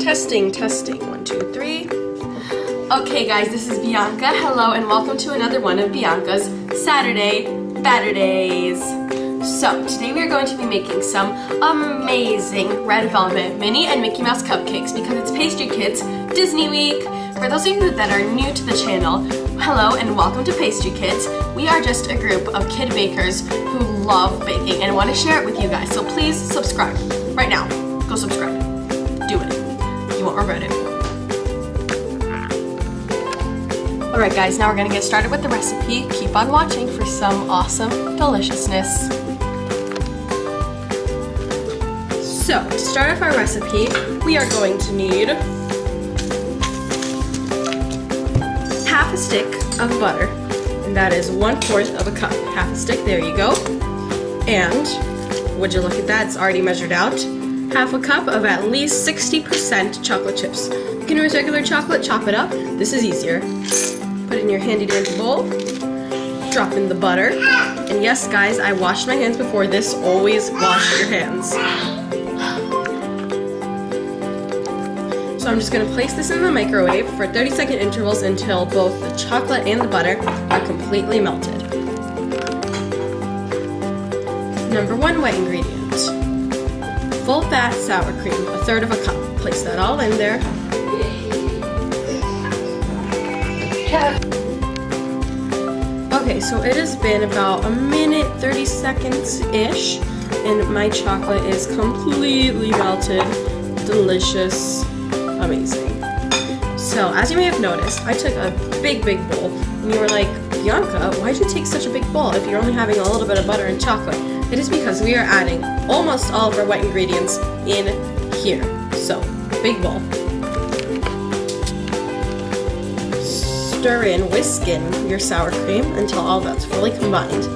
Testing, testing. 1, 2, 3. Okay guys, this is Bianca. Hello and welcome to another one of Bianca's Saturday Batter Days. So, today we are going to be making some amazing red velvet Minnie and Mickey Mouse cupcakes because it's Pastry Kids Disney Week. For those of you that are new to the channel, hello and welcome to Pastry Kids. We are just a group of kid bakers who love baking and want to share it with you guys. So please subscribe right now. Go subscribe. Do it. You won't regret it. Alright guys, now we're going to get started with the recipe. Keep on watching for some awesome deliciousness. So, to start off our recipe, we are going to need half a stick of butter, and that is 1/4 of a cup. Half a stick, there you go. And, would you look at that, it's already measured out. Half a cup of at least 60% chocolate chips. You can use regular chocolate, chop it up. This is easier. Put it in your handy dandy bowl. Drop in the butter. And yes, guys, I washed my hands before this. Always wash your hands. So I'm just going to place this in the microwave for 30-second intervals until both the chocolate and the butter are completely melted. Number 1 wet ingredient. Full fat sour cream, 1/3 of a cup. Place that all in there. Okay, so it has been about a minute, 30 seconds-ish, and my chocolate is completely melted. Delicious. Amazing. So, as you may have noticed, I took a big bowl, and you were like, Bianca, why'd you take such a big bowl if you're only having a little bit of butter and chocolate? It is because we are adding almost all of our wet ingredients in here. So, big bowl. Stir in, whisk in your sour cream until all that's fully combined.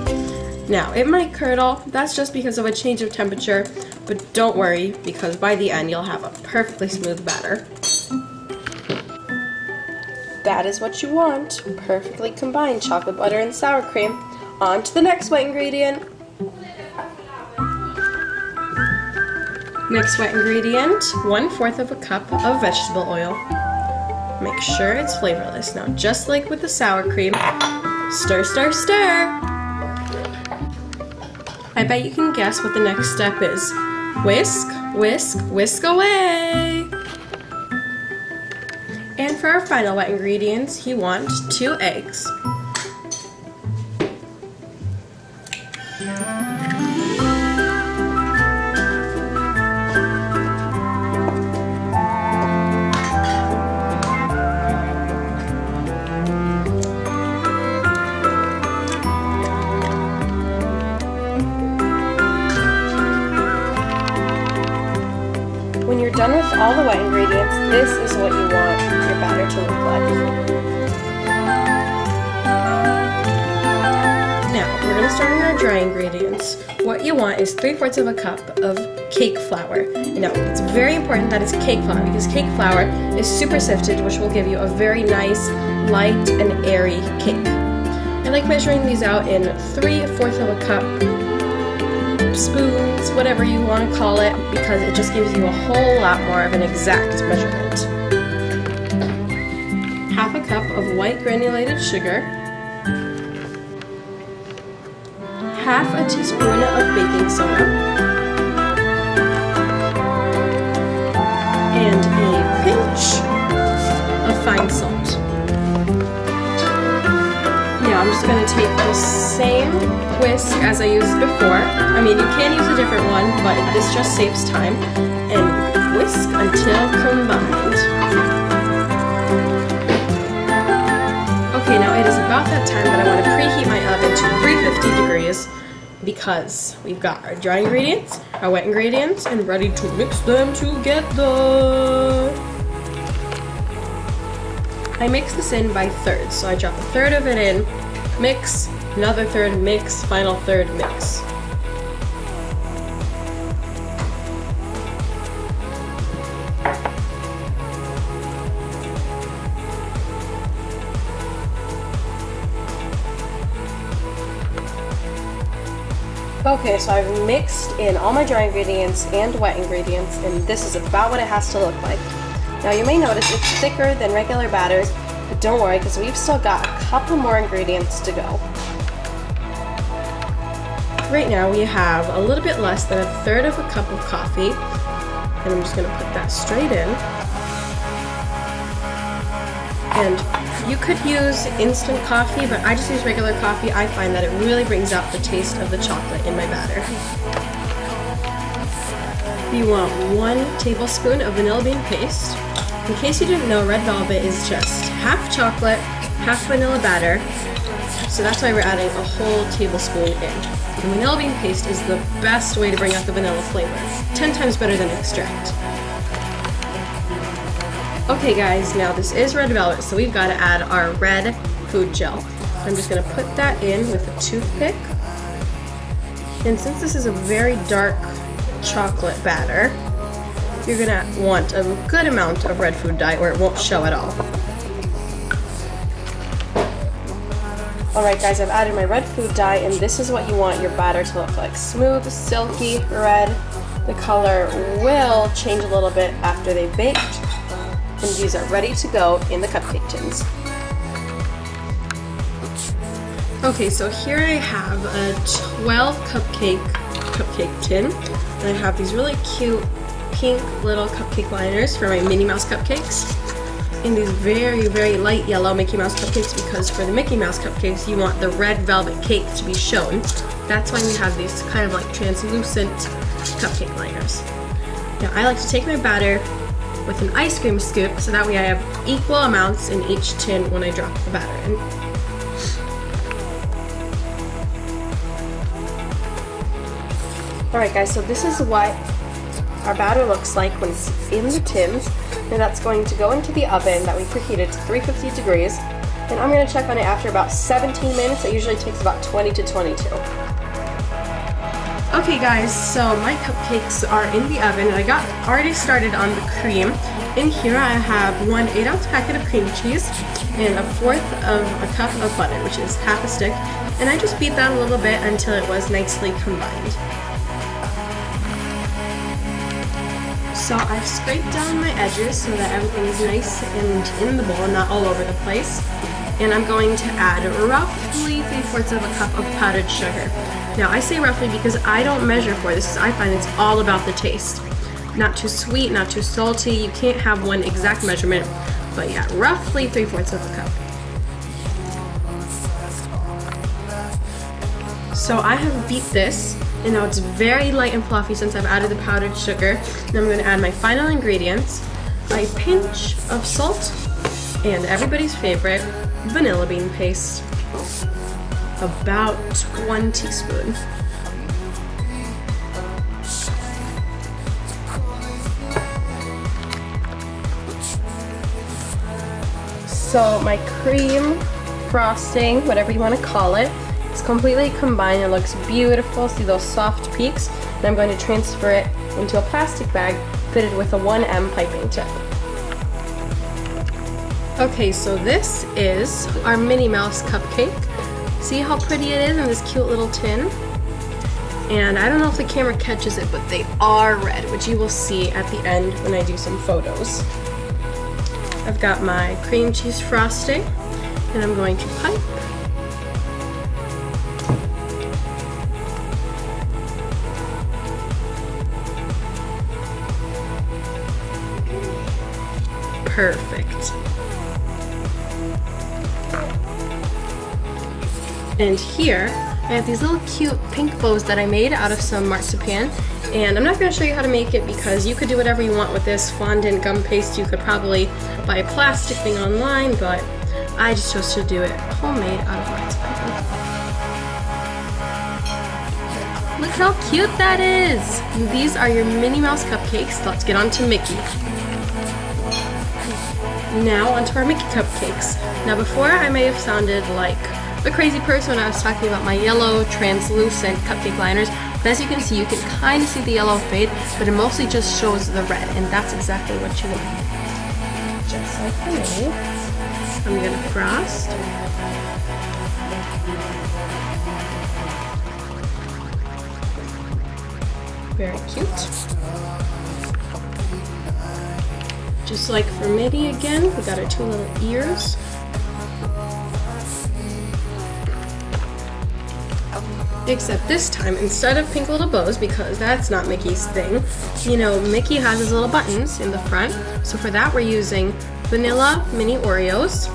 Now, it might curdle, that's just because of a change of temperature, but don't worry, because by the end you'll have a perfectly smooth batter. That is what you want, perfectly combined chocolate butter and sour cream. On to the next wet ingredient. Next wet ingredient, 1/4 of a cup of vegetable oil. Make sure it's flavorless. Now, just like with the sour cream, stir, stir, stir. I bet you can guess what the next step is. Whisk, whisk, whisk away. And for our final wet ingredients, you want 2 eggs. When you're done with all the wet ingredients, this is what you want your batter to look like. Now, we're going to start on our dry ingredients. What you want is 3/4 of a cup of cake flour. Now, it's very important that it's cake flour because cake flour is super sifted, which will give you a very nice, light, and airy cake. I like measuring these out in 3/4 of a cup spoons, whatever you want to call it, because it just gives you a whole lot more of an exact measurement. Half a cup of white granulated sugar, half a teaspoon of baking soda, and a pinch of fine salt. Now I'm just going to take the same whisk as I used before. I mean, you can use a different one, but this just saves time. And whisk until combined. Okay, now it is about that time that I want to preheat my oven to 350 degrees because we've got our dry ingredients, our wet ingredients, and ready to mix them together. I mix this in by thirds, so I drop 1/3 of it in, mix, another 1/3 mix, final 1/3 mix. Okay, so I've mixed in all my dry ingredients and wet ingredients, and this is about what it has to look like. Now you may notice it's thicker than regular batters, but don't worry because we've still got a couple more ingredients to go. Right now we have a little bit less than 1/3 of a cup of coffee, and I'm just going to put that straight in. And you could use instant coffee, but I just use regular coffee. I find that it really brings out the taste of the chocolate in my batter. You want 1 tablespoon of vanilla bean paste. In case you didn't know, red velvet is just half chocolate, half vanilla batter. So that's why we're adding a whole tablespoon in. And vanilla bean paste is the best way to bring out the vanilla flavor. 10 times better than extract. Okay guys, now this is red velvet, so we've got to add our red food gel. I'm just going to put that in with a toothpick. And since this is a very dark chocolate batter, you're going to want a good amount of red food dye or it won't show at all. Alright guys, I've added my red food dye, and this is what you want your batter to look like. Smooth, silky, red. The color will change a little bit after they've baked. And these are ready to go in the cupcake tins. Okay, so here I have a 12 cupcake tin, and I have these really cute pink little cupcake liners for my Minnie Mouse cupcakes, and these very, very light yellow Mickey Mouse cupcakes, because for the Mickey Mouse cupcakes you want the red velvet cake to be shown. That's why we have these kind of like translucent cupcake liners. Now I like to take my batter with an ice cream scoop, so that way I have equal amounts in each tin when I drop the batter in. Alright guys, so this is what our batter looks like when it's in the tins. And that's going to go into the oven that we preheated to 350 degrees. And I'm going to check on it after about 17 minutes. It usually takes about 20 to 22. Okay guys, so my cupcakes are in the oven, and I got already started on the cream. In here I have 1 8-ounce packet of cream cheese and 1/4 of a cup of butter, which is half a stick, and I just beat that a little bit until it was nicely combined. So I've scraped down my edges so that everything is nice and in the bowl, not all over the place. And I'm going to add roughly 3/4 of a cup of powdered sugar. Now I say roughly because I don't measure for this. I find it's all about the taste. Not too sweet, not too salty. You can't have one exact measurement, but yeah, roughly 3/4 of a cup. So I have beat this, and now it's very light and fluffy since I've added the powdered sugar. Now I'm going to add my final ingredients, a pinch of salt, and everybody's favorite, vanilla bean paste. About 1 teaspoon. So my cream frosting, whatever you want to call it, it's completely combined. It looks beautiful. See those soft peaks? And I'm going to transfer it into a plastic bag fitted with a 1M piping tip. Okay, so this is our Minnie Mouse cupcake. See how pretty it is in this cute little tin? And I don't know if the camera catches it, but they are red, which you will see at the end when I do some photos. I've got my cream cheese frosting, and I'm going to pipe. Perfect. And here, I have these little cute pink bows that I made out of some marzipan. And I'm not going to show you how to make it because you could do whatever you want with this fondant gum paste. You could probably buy a plastic thing online, but I just chose to do it homemade out of marzipan. Look how cute that is! And these are your Minnie Mouse cupcakes. Let's get on to Mickey. Now onto our Mickey cupcakes. Now before I may have sounded like a crazy person when I was talking about my yellow translucent cupcake liners, but as you can see, you can kind of see the yellow fade, but it mostly just shows the red, and that's exactly what you want. Just like me. I'm gonna frost. Very cute. Just like for Minnie again, we got our 2 little ears. Except this time, instead of pink little bows, because that's not Mickey's thing, you know, Mickey has his little buttons in the front. So for that, we're using vanilla mini Oreos.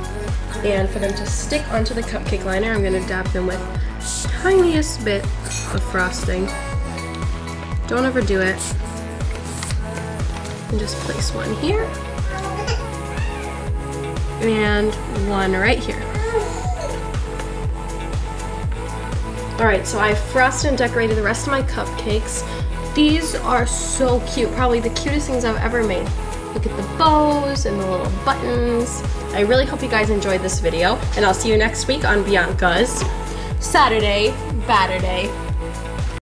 And for them to stick onto the cupcake liner, I'm gonna dab them with the tiniest bit of frosting. Don't overdo it. And just place one here. And one right here. Alright, so I frosted and decorated the rest of my cupcakes. These are so cute, probably the cutest things I've ever made. Look at the bows and the little buttons. I really hope you guys enjoyed this video, and I'll see you next week on Bianca's Saturday Batter Day.